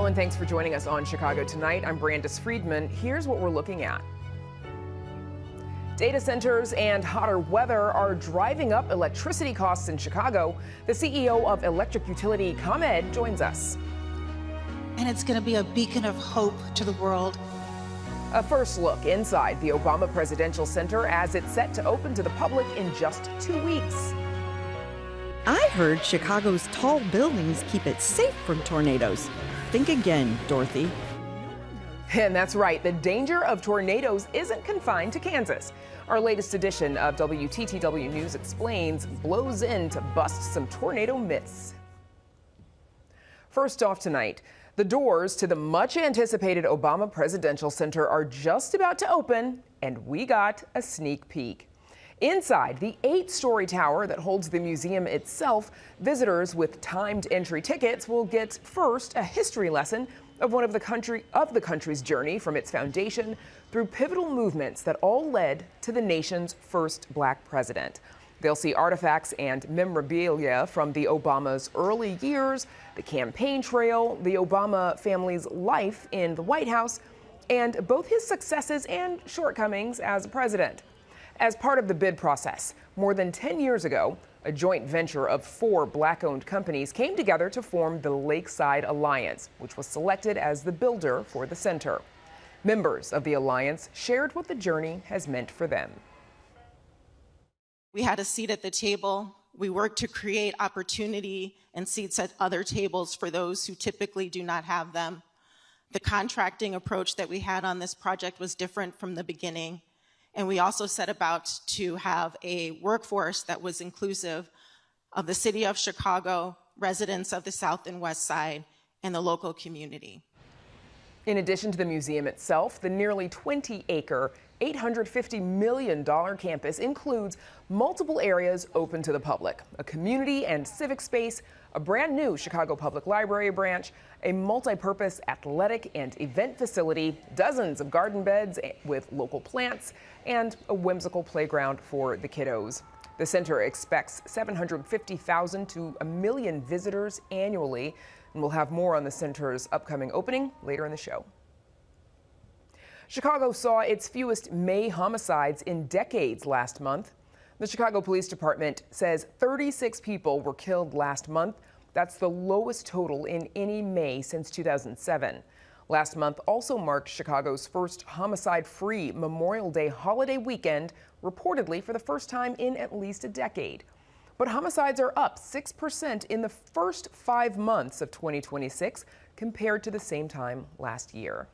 and thanks for joining us on Chicago Tonight. I'm Brandis Friedman. Here's what we're looking at. Data centers and hotter weather are driving up electricity costs in Chicago. The CEO of electric utility ComEd joins us. And it's going to be a beacon of hope to the world. A first look inside the Obama Presidential Center as it's set to open to the public in just 2 weeks. I heard Chicago's tall buildings keep it safe from tornadoes. Think again, Dorothy. And that's right, the danger of tornadoes isn't confined to Kansas. Our latest edition of WTTW News Explains blows in to bust some tornado myths. First off tonight, the doors to the much anticipated Obama Presidential Center are just about to open, and we got a sneak peek. Inside the 8-story tower that holds the museum itself, visitors with timed entry tickets will get first a history lesson of one of the country's journey from its foundation through pivotal movements that all led to the nation's first black president. They'll see artifacts and memorabilia from the Obama's early years, the campaign trail, the Obama family's life in the White House, and both his successes and shortcomings as president. As part of the bid process, more than 10 years ago, a joint venture of 4 black-owned companies came together to form the Lakeside Alliance, which was selected as the builder for the center. Members of the alliance shared what the journey has meant for them. We had a seat at the table. We worked to create opportunity and seats at other tables for those who typically do not have them. The contracting approach that we had on this project was different from the beginning. And we also set about to have a workforce that was inclusive of the city of Chicago, residents of the South and West Side, and the local community. In addition to the museum itself, the nearly 20-acre, $850 million campus includes multiple areas open to the public, a community and civic space, a brand new Chicago Public Library branch, a multi-purpose athletic and event facility, dozens of garden beds with local plants, and a whimsical playground for the kiddos. The center expects 750,000 to 1 million visitors annually, and we'll have more on the center's upcoming opening later in the show. Chicago saw its fewest May homicides in decades last month. The Chicago Police Department says 36 people were killed last month. That's the lowest total in any May since 2007. Last month also marked Chicago's first homicide-free Memorial Day holiday weekend, reportedly for the first time in at least a decade. But homicides are up 6% in the first 5 months of 2026 compared to the same time last year.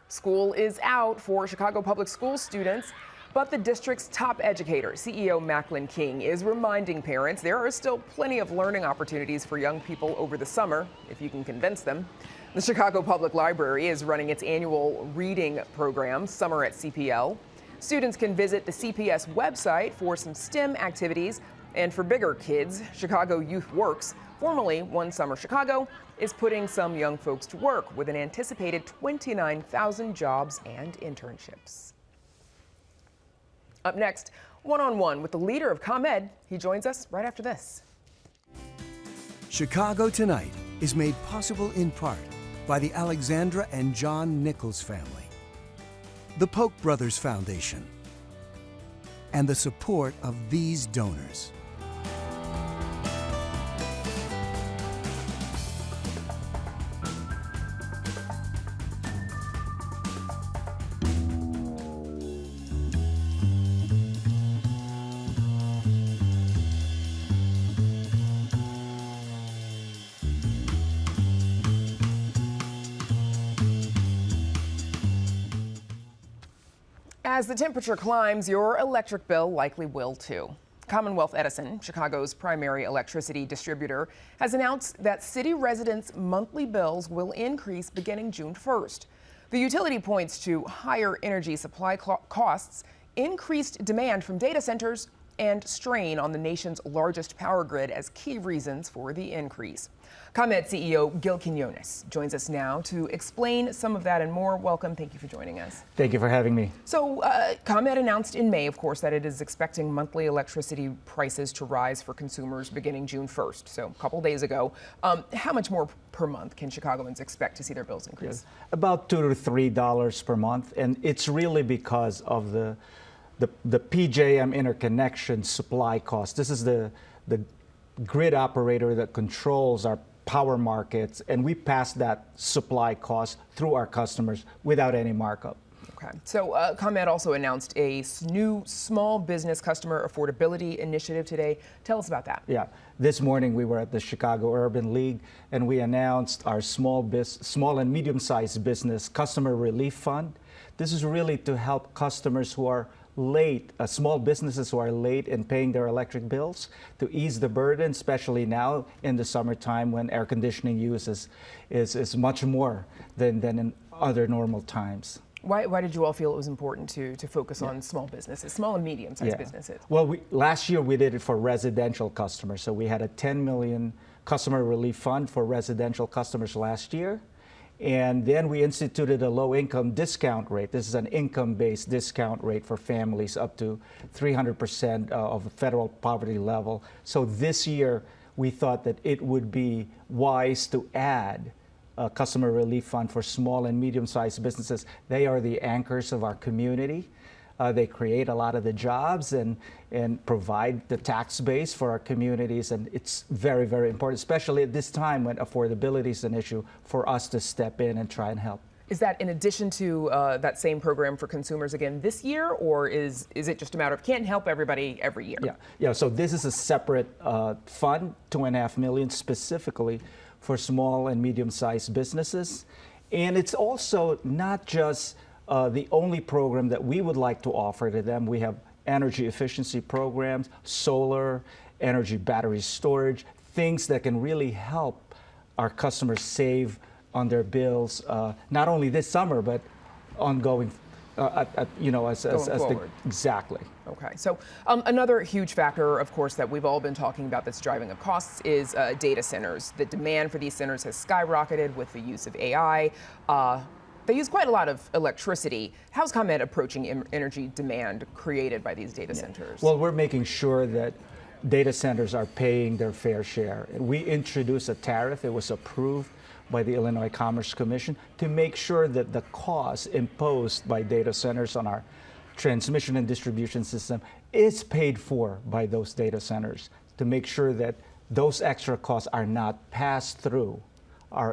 School is out for Chicago Public School students, but the district's top educator, CEO Macklin King, is reminding parents there are still plenty of learning opportunities for young people over the summer, if you can convince them. The Chicago Public Library is running its annual reading program, Summer at CPL. Students can visit the CPS website for some STEM activities, and for bigger kids, Chicago Youth Works, formerly One Summer Chicago, is putting some young folks to work with an anticipated 29,000 jobs and internships. Up next, one-on-one with the leader of ComEd. He joins us right after this. Chicago Tonight is made possible in part by the Alexandra and John Nichols family, the Polk Brothers Foundation, and the support of these donors. As the temperature climbs, your electric bill likely will too. Commonwealth Edison, Chicago's primary electricity distributor, has announced that city residents' monthly bills will increase beginning June 1st. The utility points to higher energy supply costs, increased demand from data centers, and strain on the nation's largest power grid as key reasons for the increase. ComEd CEO Gil Quinones joins us now to explain some of that and more. Welcome. Thank you for joining us. Thank you for having me. So ComEd announced in May, of course, that it is expecting monthly electricity prices to rise for consumers beginning June 1st, so a couple days ago. How much more per month can Chicagoans expect to see their bills increase? Yes. About $2 to $3 per month, and it's really because of the PJM interconnection supply cost. This is the grid operator that controls our power markets, and we pass that supply cost through our customers without any markup. Okay. So ComEd also announced a new small business customer affordability initiative today. Tell us about that. Yeah. This morning we were at the Chicago Urban League and we announced our small and medium-sized business customer relief fund. This is really to help customers who are late, small businesses who are late in paying their electric bills, to ease the burden, especially now in the summertime when air conditioning use is much more than in other normal times. Why did you all feel it was important to focus on small businesses, small and medium-sized businesses? Well, last year we did it for residential customers. So we had a $10 million customer relief fund for residential customers last year. And then we instituted a low-income discount rate. This is an income-based discount rate for families up to 300% of the federal poverty level. So this year we thought that it would be wise to add a customer relief fund for small and medium-sized businesses. They are the anchors of our community. They create a lot of the jobs and provide the tax base for our communities. And it's very, very important, especially at this time when affordability is an issue, for us to step in and try and help. Is that in addition to that same program for consumers again this year, or is it just a matter of can't help everybody every year? Yeah. So this is a separate fund, $2.5 million specifically for small and medium-sized businesses. And it's also not just the only program that we would like to offer to them. We have energy efficiency programs, solar, energy battery storage, things that can really help our customers save on their bills, not only this summer, but ongoing, exactly. Okay, so another huge factor, of course, that we've all been talking about that's driving up costs is data centers. The demand for these centers has skyrocketed with the use of AI. They use quite a lot of electricity. How's ComEd approaching energy demand created by these data centers? Well, we're making sure that data centers are paying their fair share. We introduced a tariff. It was approved by the Illinois Commerce Commission to make sure that the costs imposed by data centers on our transmission and distribution system is paid for by those data centers, to make sure that those extra costs are not passed through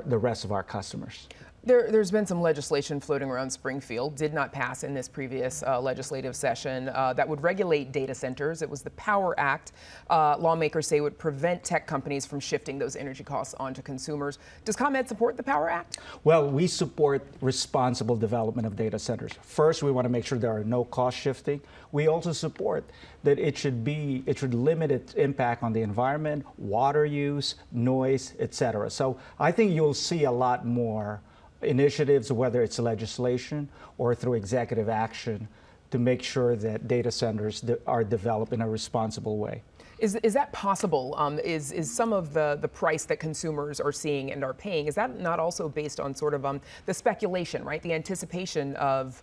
the rest of our customers. There's been some legislation floating around Springfield, did not pass in this previous legislative session, that would regulate data centers. It was the Power Act. Lawmakers say would prevent tech companies from shifting those energy costs onto consumers. Does ComEd support the Power Act? Well, we support responsible development of data centers. First, we want to make sure there are no cost shifting. We also support that it should limit its impact on the environment, water use, noise, etc. So I think you'll see a lot more initiatives, whether it's legislation or through executive action, to make sure that data centers are developed in a responsible way. Is that possible? Is some of the price that consumers are seeing and are paying, is that not also based on sort of the speculation, right? The anticipation of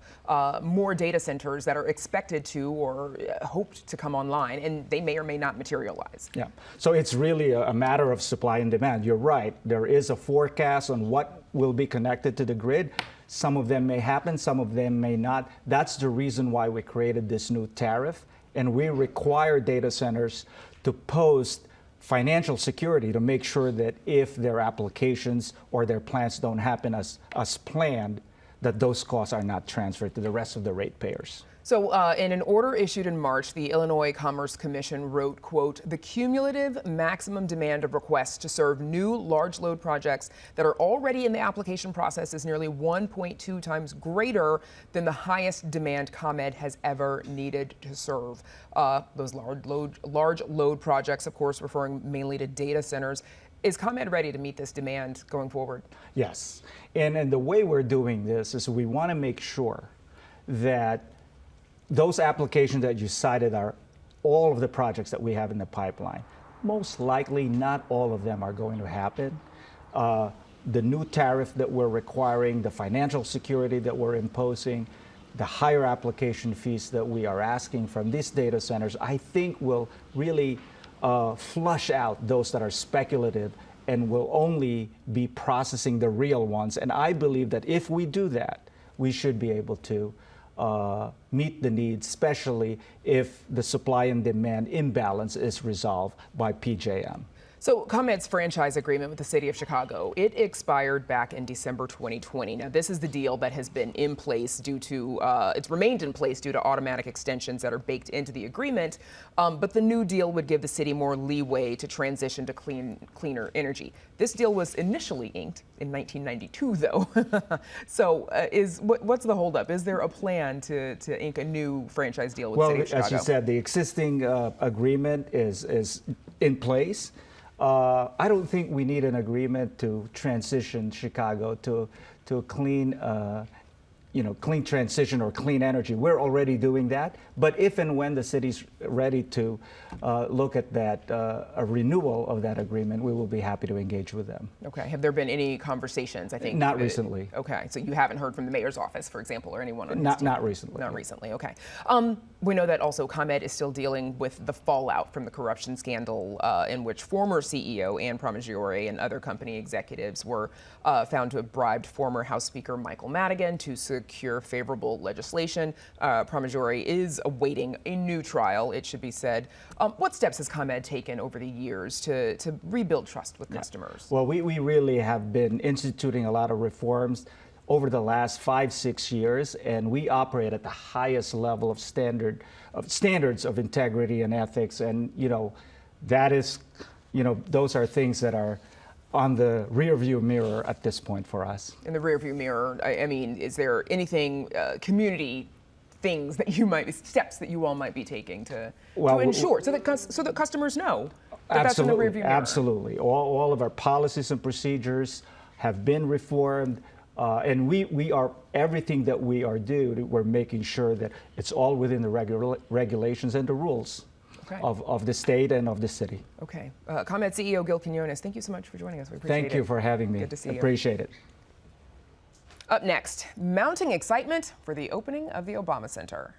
more data centers that are expected to or hoped to come online, and they may or may not materialize? Yeah. So it's really a matter of supply and demand. You're right. There is a forecast on what will be connected to the grid. Some of them may happen, some of them may not. That's the reason why we created this new tariff. And we require data centers to post financial security to make sure that if their applications or their plans don't happen as planned, that those costs are not transferred to the rest of the ratepayers. So in an order issued in March, the Illinois Commerce Commission wrote, quote, the cumulative maximum demand of requests to serve new large load projects that are already in the application process is nearly 1.2 times greater than the highest demand ComEd has ever needed to serve. Those large load projects, of course, referring mainly to data centers. Is ComEd ready to meet this demand going forward? Yes. And the way we're doing this is we want to make sure that those applications that you cited are all of the projects that we have in the pipeline. Most likely, not all of them are going to happen. The new tariff that we're requiring, the financial security that we're imposing, the higher application fees that we are asking from these data centers, I think will really flush out those that are speculative and will only be processing the real ones. And I believe that if we do that, we should be able to meet the needs, especially if the supply and demand imbalance is resolved by PJM. So ComEd's franchise agreement with the city of Chicago, it expired back in December 2020. Now, this is the deal that has been in place due to, it's remained in place due to automatic extensions that are baked into the agreement. But the new deal would give the city more leeway to transition to cleaner energy. This deal was initially inked in 1992, though. So what's the holdup? Is there a plan to ink a new franchise deal with the city of Chicago? Well, as you said, the existing agreement is in place. I don't think we need an agreement to transition Chicago to a clean, clean transition or clean energy. We're already doing that. But if and when the city's ready to look at that, a renewal of that agreement, we will be happy to engage with them. Okay. Have there been any conversations, I think? Not recently. Okay. So you haven't heard from the mayor's office, for example, or anyone on his team? Not recently. Not recently. Okay. We know that also ComEd is still dealing with the fallout from the corruption scandal in which former CEO Ann Pramaggiore and other company executives were found to have bribed former House Speaker Michael Madigan to secure favorable legislation. Pramaggiore is awaiting a new trial, it should be said. What steps has ComEd taken over the years to rebuild trust with customers? Well, we really have been instituting a lot of reforms over the last 5-6 years, and we operate at the highest level of standards of integrity and ethics. And that is, those are things that are on the rearview mirror at this point for us. In the rearview mirror, I mean, is there anything community things that steps that you all might be taking to ensure so that customers know that that's in the rearview mirror? Absolutely. All of our policies and procedures have been reformed. And we are, everything that we are doing, we're making sure that it's all within the regulations and the rules of the state and of the city. Okay. ComEd CEO Gil Quinones, thank you so much for joining us. We appreciate it. Thank you for having me. Good to see you. Appreciate it. Up next, mounting excitement for the opening of the Obama Center.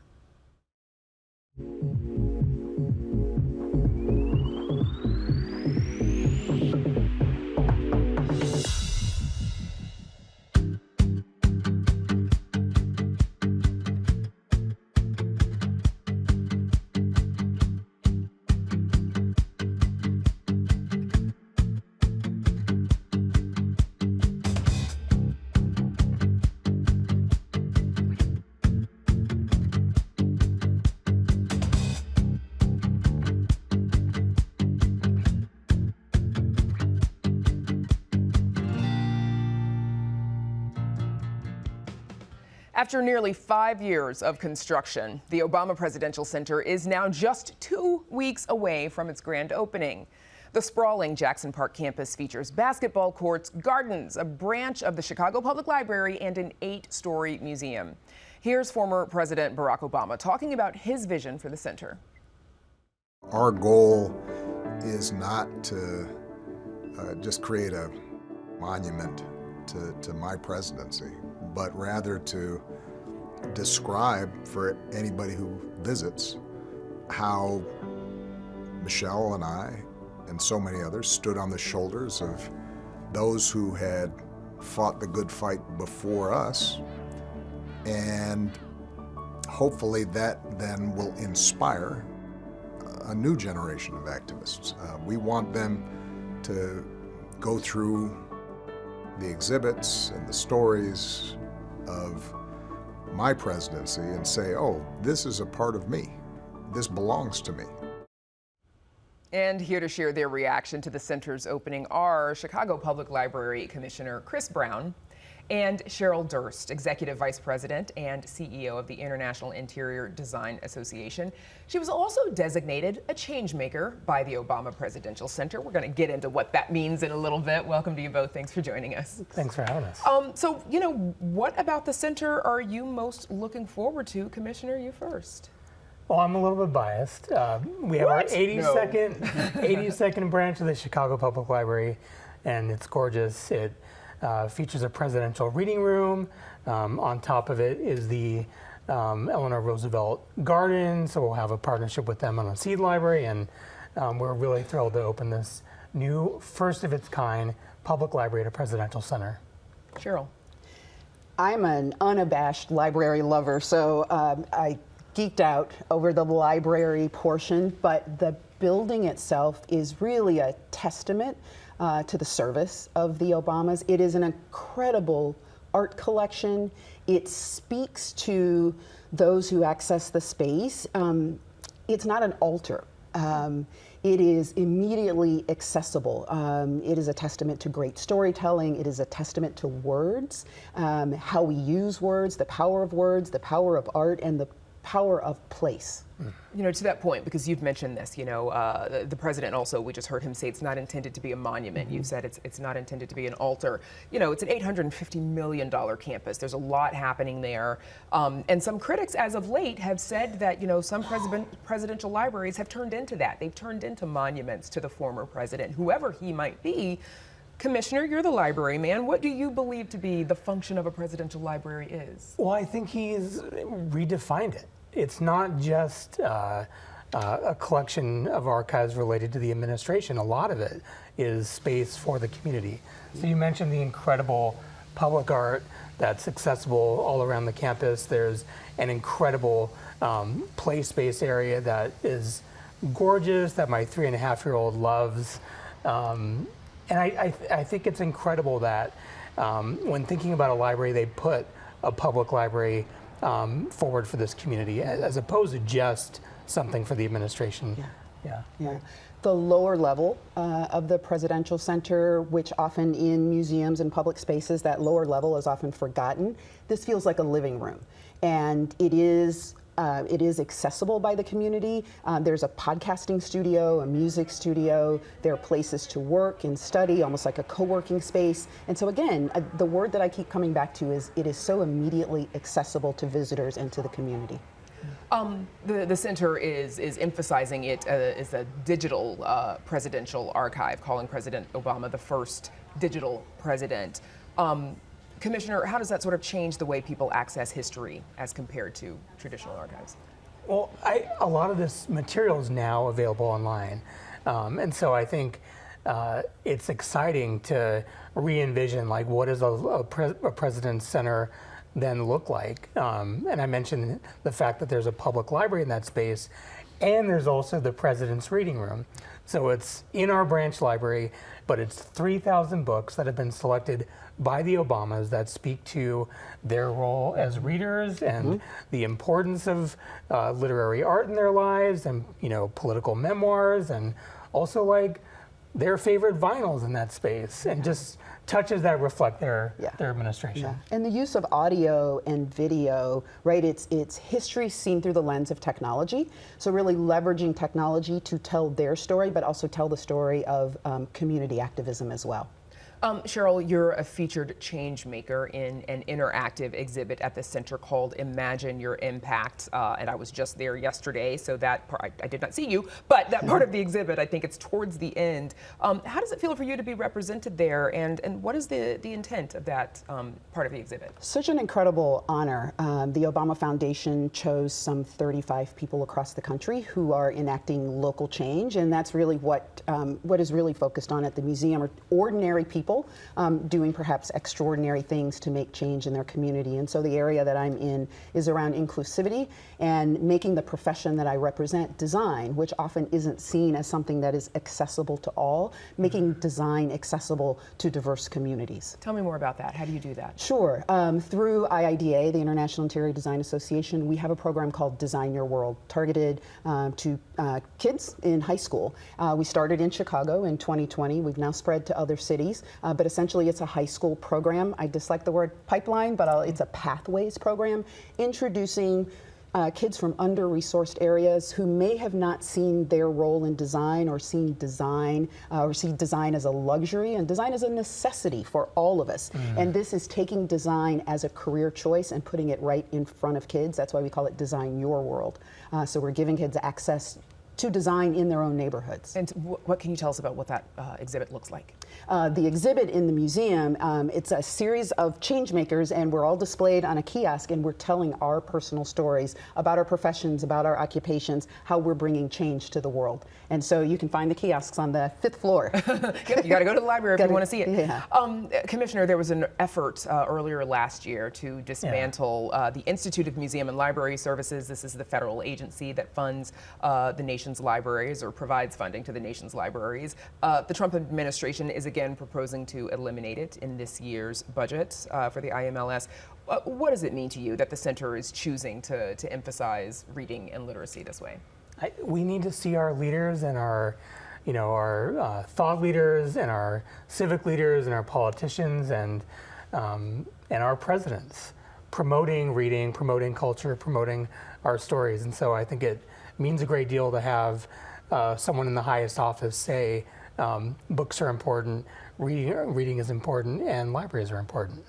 After nearly 5 years of construction, the Obama Presidential Center is now just 2 weeks away from its grand opening. The sprawling Jackson Park campus features basketball courts, gardens, a branch of the Chicago Public Library, and an 8-story museum. Here's former President Barack Obama talking about his vision for the center. Our goal is not to just create a monument to my presidency, but rather to describe for anybody who visits how Michelle and I and so many others stood on the shoulders of those who had fought the good fight before us, and hopefully that then will inspire a new generation of activists. We want them to go through the exhibits and the stories of my presidency and say, oh, this is a part of me. This belongs to me. And here to share their reaction to the center's opening are Chicago Public Library Commissioner Chris Brown and Cheryl Durst, Executive Vice President and CEO of the International Interior Design Association. She was also designated a changemaker by the Obama Presidential Center. We're going to get into what that means in a little bit. Welcome to you both. Thanks for joining us. Thanks for having us. So, what about the center are you most looking forward to? Commissioner, you first. Well, I'm a little bit biased. We have our 82nd branch of the Chicago Public Library, and it's gorgeous. It features a presidential reading room. On top of it is the Eleanor Roosevelt Garden, so we'll have a partnership with them on a seed library, and we're really thrilled to open this new, first of its kind public library at a presidential center. Cheryl. I'm an unabashed library lover, so I geeked out over the library portion, but the building itself is really a testament to the service of the Obamas. It is an incredible art collection. It speaks to those who access the space. It's not an altar. It is immediately accessible. It is a testament to great storytelling. It is a testament to words, how we use words, the power of art, and the power of place. You know, to that point, because you've mentioned this, you know, the president also, we just heard him say it's not intended to be a monument. You said it's not intended to be an altar. You know, it's an $850 million campus. There's a lot happening there. And some critics, as of late, have said that, you know, some presidential libraries have turned into that. They've turned into monuments to the former president, whoever he might be. Commissioner, you're the library man. What do you believe to be the function of a presidential library is? Well, I think he's redefined it. It's not just a collection of archives related to the administration. A lot of it is space for the community. So you mentioned the incredible public art that's accessible all around the campus. There's an incredible play space area that is gorgeous, that my 3.5-year-old loves. And I think it's incredible that when thinking about a library, they put a public library forward for this community, as opposed to just something for the administration. Yeah. The lower level of the presidential center, which often in museums and public spaces, that lower level is often forgotten. This feels like a living room, and it is accessible by the community. There's a podcasting studio, a music studio. There are places to work and study, almost like a co-working space. And so again, the word that I keep coming back to is it is so immediately accessible to visitors and to the community. The center is emphasizing it as a digital presidential archive, calling President Obama the first digital president. Commissioner, how does that sort of change the way people access history as compared to traditional archives? Well, a lot of this material is now available online. And so I think it's exciting to re-envision, like, what does a president's center then look like? And I mentioned the fact that there's a public library in that space, and there's also the president's reading room. So it's in our branch library, but it's 3,000 books that have been selected by the Obamas that speak to their role as readers and the importance of literary art in their lives, and, you know, political memoirs, and also like their favorite vinyls in that space, and just touches that reflect their administration. Yeah. And the use of audio and video, right? It's history seen through the lens of technology. So really leveraging technology to tell their story, but also tell the story of community activism as well. Cheryl, you're a featured change maker in an interactive exhibit at the center called Imagine Your Impact, and I was just there yesterday, so that part, I did not see you, but that part of the exhibit, I think it's towards the end. How does it feel for you to be represented there, and what is the intent of that part of the exhibit? Such an incredible honor. The Obama Foundation chose some 35 people across the country who are enacting local change, and that's really what is really focused on at the museum, are ordinary people doing perhaps extraordinary things to make change in their community. And so the area that I'm in is around inclusivity and making the profession that I represent, design, which often isn't seen as something that is accessible to all, making design accessible to diverse communities. Tell me more about that. How do you do that? Sure. Through IIDA, the International Interior Design Association, we have a program called Design Your World, targeted to kids in high school. We started in Chicago in 2020. We've now spread to other cities. But essentially it's a high school program. I dislike the word pipeline, but it's a pathways program, introducing kids from under-resourced areas who may have not seen their role in design or seen design as a luxury and design as a necessity for all of us. And this is taking design as a career choice and putting it right in front of kids. That's why we call it Design Your World. So we're giving kids access to design in their own neighborhoods. And what can you tell us about what that exhibit looks like? The exhibit in the museum, it's a series of change makers, and we're all displayed on a kiosk, and we're telling our personal stories about our professions, about our occupations, how we're bringing change to the world. And so you can find the kiosks on the 5th floor. You got to go to the library if you want to see it. Yeah. Commissioner, there was an effort earlier last year to dismantle the Institute of Museum and Library Services. This is the federal agency that funds the nation's libraries or provides funding to the nation's libraries. The Trump administration is again proposing to eliminate it in this year's budget for the IMLS. What does it mean to you that the center is choosing to emphasize reading and literacy this way? We need to see our leaders and our thought leaders and our civic leaders and our politicians and our presidents promoting reading, promoting culture, promoting our stories. And so I think it means a great deal to have someone in the highest office say books are important, reading is important, and libraries are important.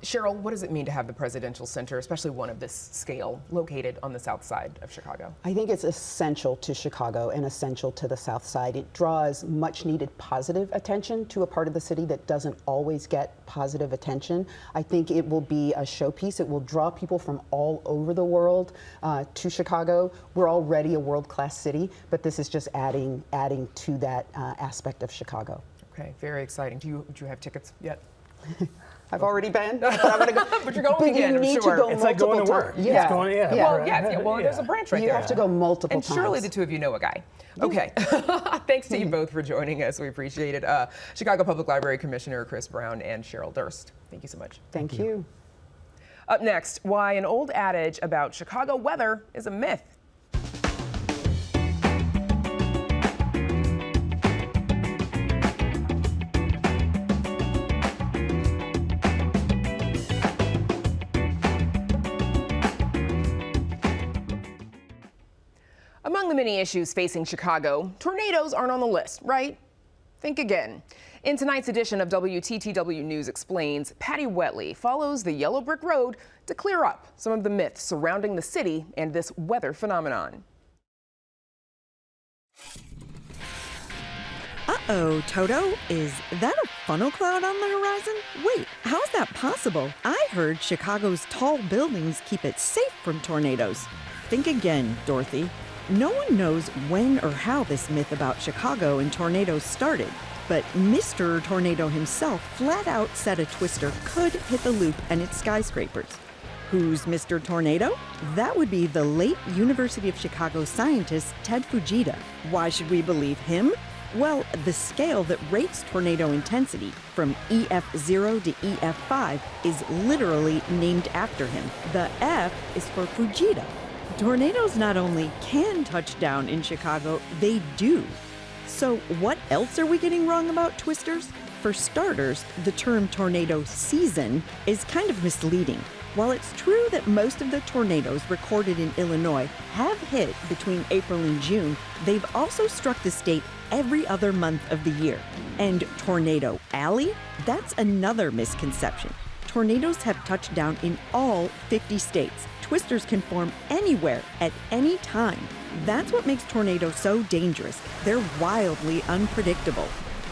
Cheryl, what does it mean to have the Presidential Center, especially one of this scale, located on the south side of Chicago? I think it's essential to Chicago and essential to the South Side. It draws much needed positive attention to a part of the city that doesn't always get positive attention. I think it will be a showpiece. It will draw people from all over the world to Chicago. We're already a world-class city, but this is just adding to that aspect of Chicago. Okay, very exciting. Do you have tickets yet? I've already been, but I'm going to go. But you're going again, I'm sure. To go it's like going to work. Yeah. It's going, Well, well, there's a branch right you there. have to go multiple and times. surely the two of you know a guy. Okay. Thanks to you both for joining us. We appreciate it. Chicago Public Library Commissioner Chris Brown and Cheryl Durst. Thank you so much. Thank you. Up next, why an old adage about Chicago weather is a myth. Among the many issues facing Chicago, tornadoes aren't on the list, right? Think again. In tonight's edition of WTTW News Explains, Patty Wetley follows the yellow brick road to clear up some of the myths surrounding the city and this weather phenomenon. Uh-oh, Toto, is that a funnel cloud on the horizon? Wait, how is that possible? I heard Chicago's tall buildings keep it safe from tornadoes. Think again, Dorothy. No one knows when or how this myth about Chicago and tornadoes started, but Mr. Tornado himself flat out said a twister could hit the loop and its skyscrapers. Who's Mr. Tornado? That would be the late University of Chicago scientist Ted Fujita. Why should we believe him? Well, the scale that rates tornado intensity from EF0 to EF5 is literally named after him. The F is for Fujita. Tornadoes not only can touch down in Chicago, they do. So what else are we getting wrong about twisters? For starters, the term tornado season is kind of misleading. While it's true that most of the tornadoes recorded in Illinois have hit between April and June, they've also struck the state every other month of the year. And Tornado Alley? That's another misconception. Tornadoes have touched down in all 50 states. Twisters can form anywhere at any time. That's what makes tornadoes so dangerous. They're wildly unpredictable.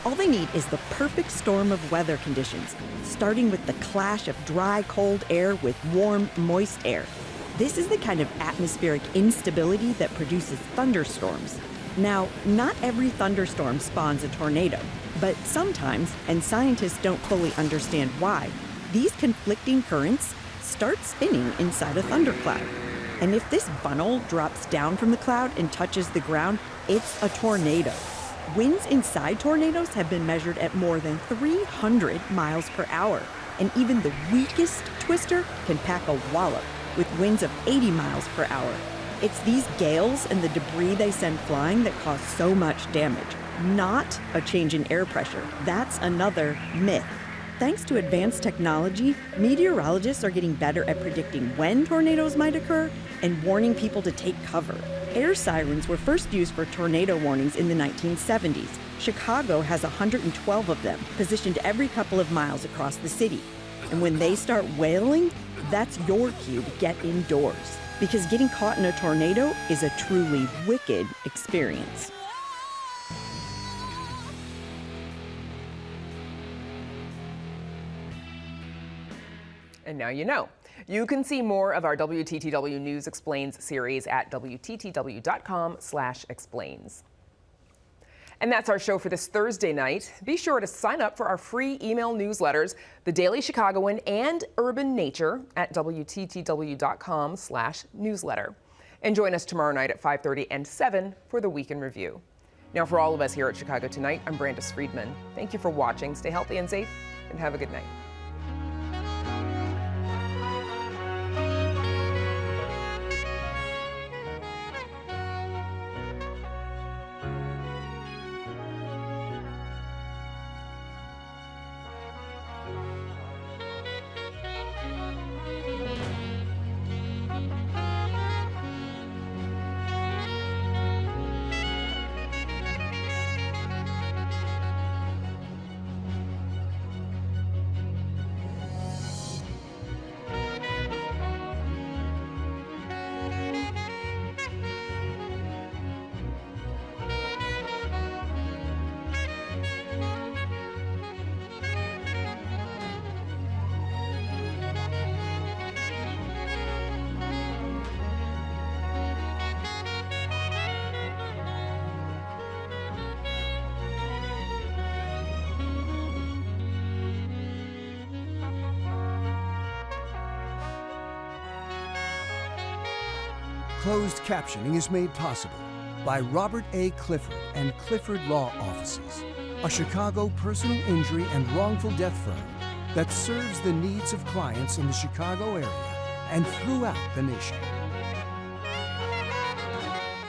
All they need is the perfect storm of weather conditions, starting with the clash of dry, cold air with warm, moist air. This is the kind of atmospheric instability that produces thunderstorms. Now, not every thunderstorm spawns a tornado, but sometimes, and scientists don't fully understand why, these conflicting currents start spinning inside a thundercloud. And if this funnel drops down from the cloud and touches the ground, it's a tornado. Winds inside tornadoes have been measured at more than 300 miles per hour. And even the weakest twister can pack a wallop with winds of 80 miles per hour. It's these gales and the debris they send flying that cause so much damage, not a change in air pressure. That's another myth. Thanks to advanced technology, meteorologists are getting better at predicting when tornadoes might occur and warning people to take cover. Air sirens were first used for tornado warnings in the 1970s. Chicago has 112 of them, positioned every couple of miles across the city. And when they start wailing, that's your cue to get indoors. Because getting caught in a tornado is a truly wicked experience. And now you know. You can see more of our WTTW News Explains series at WTTW.com/explains. And that's our show for this Thursday night. Be sure to sign up for our free email newsletters, The Daily Chicagoan and Urban Nature, at WTTW.com/newsletter. And join us tomorrow night at 5:30 and 7 for the Week in Review. Now, for all of us here at Chicago Tonight, I'm Brandis Friedman. Thank you for watching. Stay healthy and safe, and have a good night. Closed captioning is made possible by Robert A. Clifford and Clifford Law Offices, a Chicago personal injury and wrongful death firm that serves the needs of clients in the Chicago area and throughout the nation.